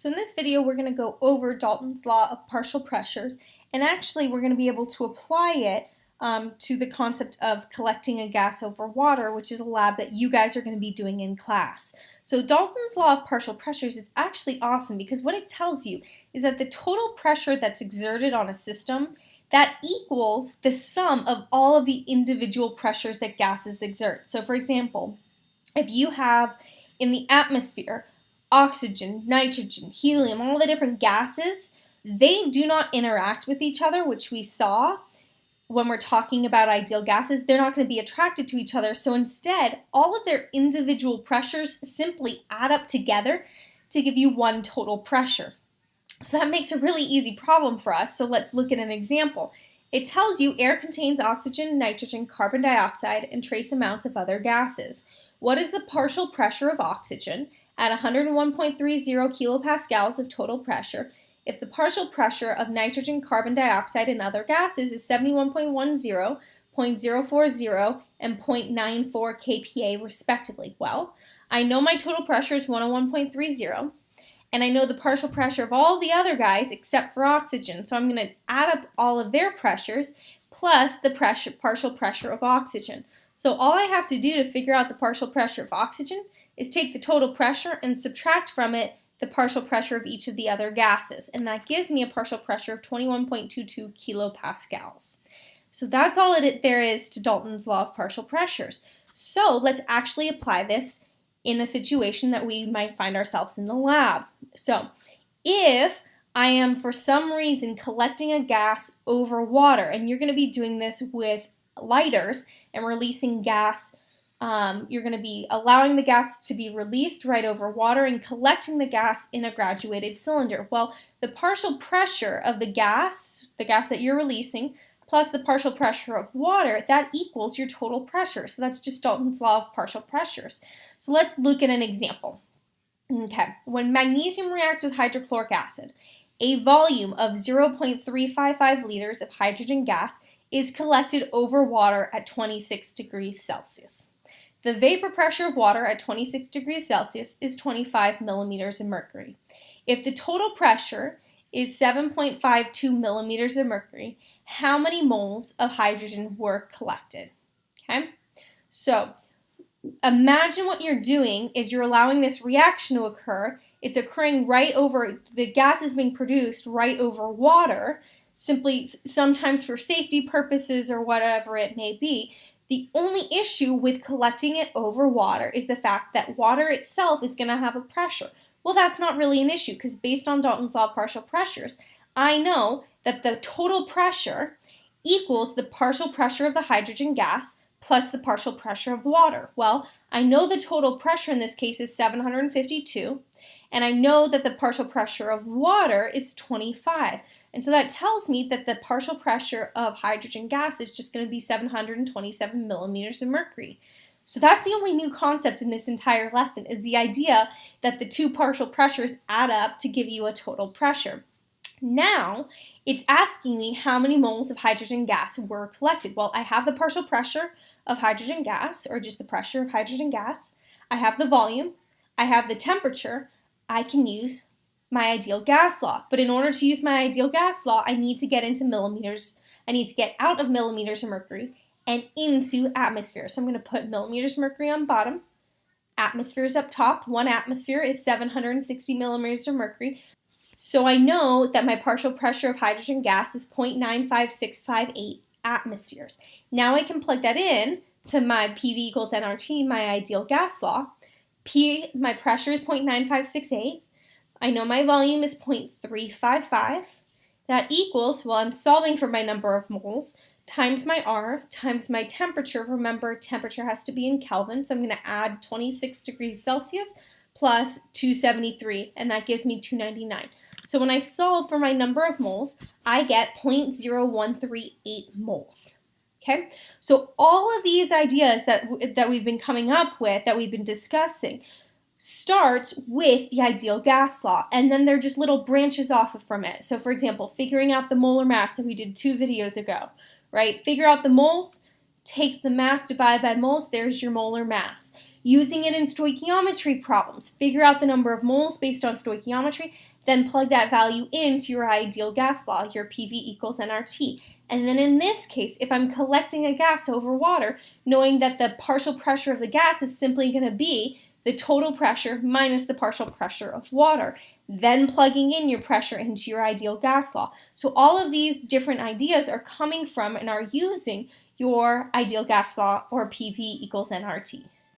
So in this video, we're going to go over Dalton's law of partial pressures, and actually we're going to be able to apply it to the concept of collecting a gas over water, which is a lab that you guys are going to be doing in class. So Dalton's law of partial pressures is actually awesome because what it tells you is that the total pressure that's exerted on a system, that equals the sum of all of the individual pressures that gases exert. So for example, if you have in the atmosphere oxygen, nitrogen, helium, all the different gases, they do not interact with each other, which we saw when we're talking about ideal gases. They're not going to be attracted to each other. So instead, all of their individual pressures simply add up together to give you one total pressure. So that makes a really easy problem for us. So let's look at an example. It tells you air contains oxygen, nitrogen, carbon dioxide, and trace amounts of other gases. What is the partial pressure of oxygen at 101.30 kilopascals of total pressure if the partial pressure of nitrogen, carbon dioxide, and other gases is 71.10, 0.040, and 0.94 kPa respectively? Well, I know my total pressure is 101.30, and I know the partial pressure of all the other guys except for oxygen, so I'm going to add up all of their pressures plus the partial pressure of oxygen. So all I have to do to figure out the partial pressure of oxygen is take the total pressure and subtract from it the partial pressure of each of the other gases, and that gives me a partial pressure of 21.22 kilopascals. So that's all there is to Dalton's law of partial pressures. So let's actually apply this in a situation that we might find ourselves in the lab. So if I am for some reason collecting a gas over water, and you're going to be doing this with lighters and releasing gas, you're going to be allowing the gas to be released right over water and collecting the gas in a graduated cylinder. Well, the partial pressure of the gas that you're releasing, plus the partial pressure of water, that equals your total pressure. So that's just Dalton's law of partial pressures. So let's look at an example. Okay, when magnesium reacts with hydrochloric acid, a volume of 0.355 liters of hydrogen gas is collected over water at 26 degrees Celsius. The vapor pressure of water at 26 degrees Celsius is 25 millimeters of mercury. If the total pressure is 7.52 millimeters of mercury, how many moles of hydrogen were collected? Okay, so imagine what you're doing is you're allowing this reaction to occur. It's occurring right over, the gas is being produced right over water, simply sometimes for safety purposes or whatever it may be. The only issue with collecting it over water is the fact that water itself is going to have a pressure. Well, that's not really an issue because based on Dalton's law of partial pressures, I know that the total pressure equals the partial pressure of the hydrogen gas plus the partial pressure of water. Well, I know the total pressure in this case is 752, and I know that the partial pressure of water is 25. And so that tells me that the partial pressure of hydrogen gas is just going to be 727 millimeters of mercury. So that's the only new concept in this entire lesson, is the idea that the two partial pressures add up to give you a total pressure. Now, it's asking me how many moles of hydrogen gas were collected. Well, I have the partial pressure of hydrogen gas, or just the pressure of hydrogen gas. I have the volume. I have the temperature. I can use my ideal gas law. But in order to use my ideal gas law, I need to get into millimeters. I need to get out of millimeters of mercury and into atmosphere. So I'm going to put millimeters of mercury on bottom. Atmosphere is up top. 1 atmosphere is 760 millimeters of mercury. So I know that my partial pressure of hydrogen gas is 0.95658 atmospheres. Now I can plug that in to my PV equals nRT, my ideal gas law. My pressure is 0.9568. I know my volume is 0.355. That equals, well, I'm solving for my number of moles, times my R, times my temperature. Remember, temperature has to be in Kelvin, so I'm going to add 26 degrees Celsius plus 273, and that gives me 299. So when I solve for my number of moles, I get 0.0138 moles. Okay, so all of these ideas that we've been coming up with, that we've been discussing, start with the ideal gas law, and then they're just little branches off from it. So for example, figuring out the molar mass that we did 2 videos ago, right? Figure out the moles, take the mass divided by moles, there's your molar mass. using it in stoichiometry problems. Figure out the number of moles based on stoichiometry, then plug that value into your ideal gas law, your PV equals nRT. And then in this case, if I'm collecting a gas over water, knowing that the partial pressure of the gas is simply going to be the total pressure minus the partial pressure of water, then plugging in your pressure into your ideal gas law. So all of these different ideas are coming from and are using your ideal gas law, or PV equals nRT.